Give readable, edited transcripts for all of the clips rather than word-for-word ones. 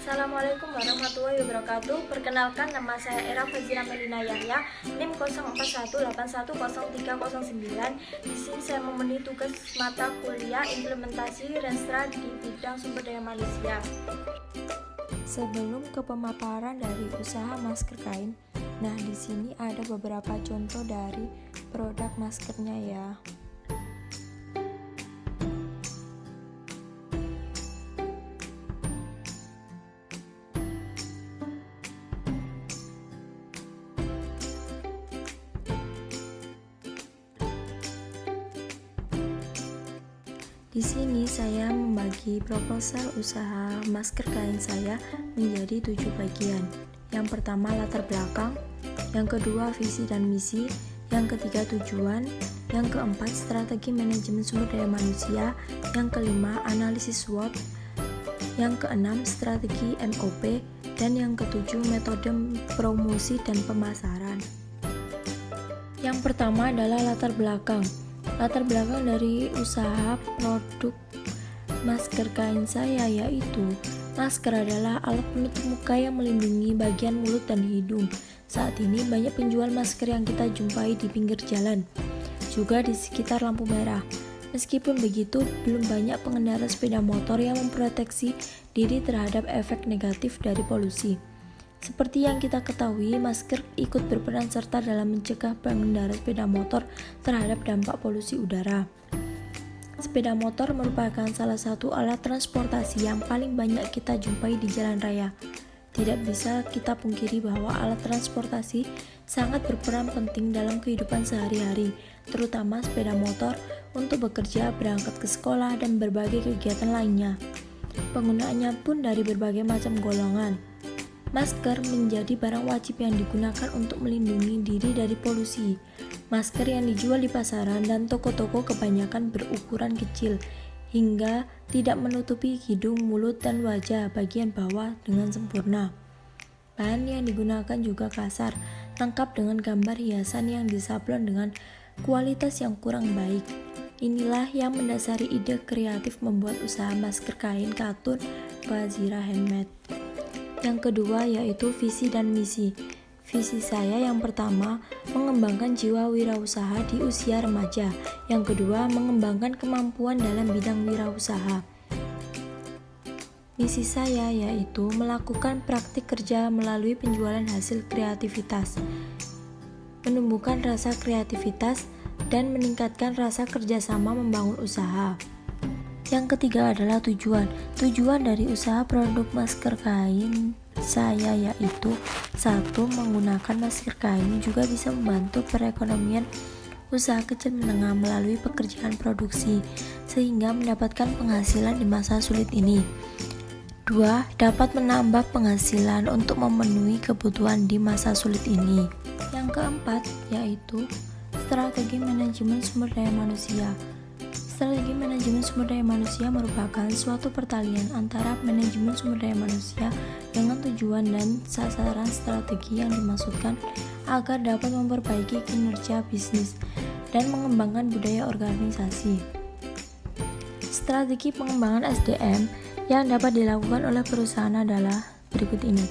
Assalamualaikum warahmatullahi wabarakatuh. Perkenalkan, nama saya Era Fazira Melina Yahya, NIM 0418103039. Di sini saya memenuhi tugas mata kuliah implementasi Renstra di bidang sumber daya manusia. Sebelum ke pemaparan dari usaha masker kain, nah di sini ada beberapa contoh dari produk maskernya ya. Di sini saya membagi proposal usaha masker kain saya menjadi 7 bagian. Yang pertama latar belakang, yang kedua visi dan misi, yang ketiga tujuan, yang keempat strategi manajemen sumber daya manusia, yang kelima analisis SWOT, yang keenam strategi MOP, dan yang ketujuh metode promosi dan pemasaran. Yang pertama adalah latar belakang. Latar belakang dari usaha produk masker kain saya yaitu masker adalah alat penutup muka yang melindungi bagian mulut dan hidung. Saat ini banyak penjual masker yang kita jumpai di pinggir jalan, juga di sekitar lampu merah. Meskipun begitu, belum banyak pengendara sepeda motor yang memproteksi diri terhadap efek negatif dari polusi. Seperti yang kita ketahui, masker ikut berperan serta dalam mencegah pengendara sepeda motor terhadap dampak polusi udara. Sepeda motor merupakan salah satu alat transportasi yang paling banyak kita jumpai di jalan raya. Tidak bisa kita pungkiri bahwa alat transportasi sangat berperan penting dalam kehidupan sehari-hari, terutama sepeda motor untuk bekerja, berangkat ke sekolah, dan berbagai kegiatan lainnya. Penggunaannya pun dari berbagai macam golongan. Masker menjadi barang wajib yang digunakan untuk melindungi diri dari polusi. Masker yang dijual di pasaran dan toko-toko kebanyakan berukuran kecil, hingga tidak menutupi hidung, mulut, dan wajah bagian bawah dengan sempurna. Bahan yang digunakan juga kasar, lengkap dengan gambar hiasan yang disablon dengan kualitas yang kurang baik. Inilah yang mendasari ide kreatif membuat usaha masker kain katun Fazira Handmade. Yang kedua yaitu visi dan misi. Visi saya yang pertama, mengembangkan jiwa wirausaha di usia remaja. Yang kedua, mengembangkan kemampuan dalam bidang wirausaha. Misi saya yaitu melakukan praktik kerja melalui penjualan hasil kreativitas, menumbuhkan rasa kreativitas, dan meningkatkan rasa kerjasama membangun usaha. Yang ketiga adalah tujuan. Tujuan dari usaha produk masker kain saya yaitu 1. Menggunakan masker kain juga bisa membantu perekonomian usaha kecil menengah melalui pekerjaan produksi, sehingga mendapatkan penghasilan di masa sulit ini. 2. Dapat menambah penghasilan untuk memenuhi kebutuhan di masa sulit ini. Yang keempat yaitu strategi manajemen sumber daya manusia. Strategi manajemen sumber daya manusia merupakan suatu pertalian antara manajemen sumber daya manusia dengan tujuan dan sasaran strategi yang dimaksudkan agar dapat memperbaiki kinerja bisnis dan mengembangkan budaya organisasi. Strategi pengembangan SDM yang dapat dilakukan oleh perusahaan adalah berikut ini.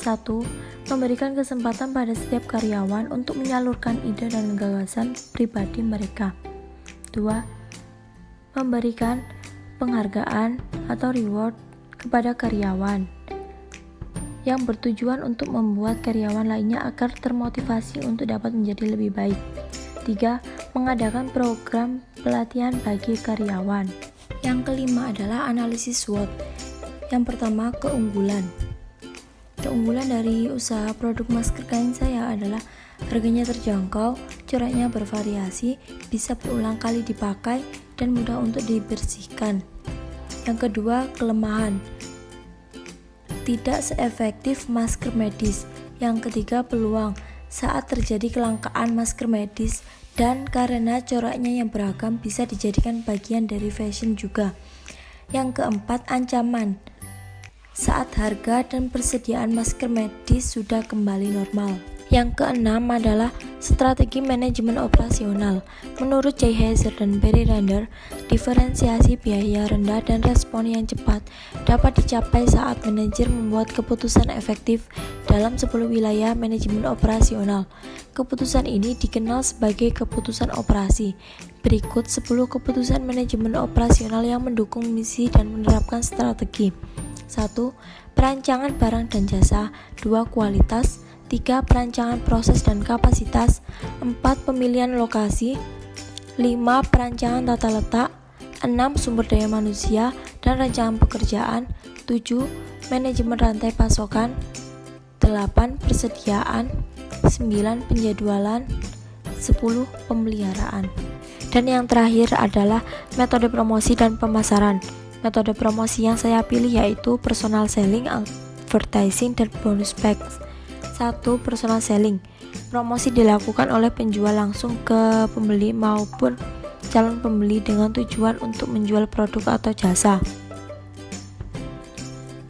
1. Memberikan kesempatan pada setiap karyawan untuk menyalurkan ide dan gagasan pribadi mereka. 2. Memberikan penghargaan atau reward kepada karyawan yang bertujuan untuk membuat karyawan lainnya agar termotivasi untuk dapat menjadi lebih baik. 3. Mengadakan program pelatihan bagi karyawan. Yang kelima adalah analisis SWOT. Yang pertama, keunggulan. Keunggulan dari usaha produk masker kain saya adalah harganya terjangkau, coraknya bervariasi, bisa berulang kali dipakai, dan mudah untuk dibersihkan. Yang kedua, kelemahan. Tidak seefektif masker medis. Yang ketiga, peluang. Saat terjadi kelangkaan masker medis dan karena coraknya yang beragam bisa dijadikan bagian dari fashion juga. Yang keempat, ancaman. Saat harga dan persediaan masker medis sudah kembali normal. Yang keenam adalah strategi manajemen operasional. Menurut Jay Heiser dan Barry Render, diferensiasi biaya rendah dan respon yang cepat dapat dicapai saat manajer membuat keputusan efektif dalam 10 wilayah manajemen operasional. Keputusan ini dikenal sebagai keputusan operasi. Berikut 10 keputusan manajemen operasional yang mendukung misi dan menerapkan strategi. 1. Perancangan barang dan jasa. 2. Kualitas. 3. Perancangan proses dan kapasitas. 4. Pemilihan lokasi. 5. Perancangan tata letak. 6. Sumber daya manusia dan rancangan pekerjaan. 7. Manajemen rantai pasokan. 8. Persediaan. 9. Penjadwalan. 10. Pemeliharaan. Dan yang terakhir adalah metode promosi dan pemasaran. Metode promosi yang saya pilih yaitu personal selling, advertising, dan bonus packs. 1. Personal selling. Promosi dilakukan oleh penjual langsung ke pembeli maupun calon pembeli dengan tujuan untuk menjual produk atau jasa.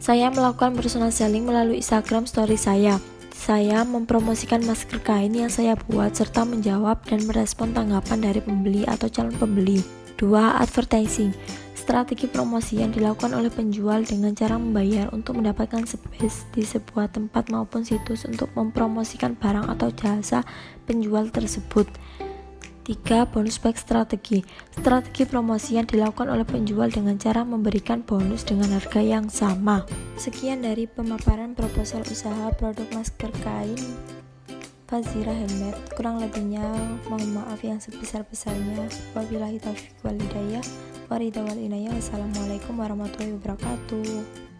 Saya melakukan personal selling melalui Instagram story saya. Saya mempromosikan masker kain yang saya buat serta menjawab dan merespon tanggapan dari pembeli atau calon pembeli. 2. Advertising. Strategi promosi yang dilakukan oleh penjual dengan cara membayar untuk mendapatkan space di sebuah tempat maupun situs untuk mempromosikan barang atau jasa penjual tersebut. 3. Bonus pack strategi. Strategi promosi yang dilakukan oleh penjual dengan cara memberikan bonus dengan harga yang sama. Sekian dari pemaparan proposal usaha produk masker kain Fazira Handmade. Kurang lebihnya mohon maaf yang sebesar-besarnya. Wabillahi taufiq wal hidayah. Wassalamualaikum warahmatullahi wabarakatuh.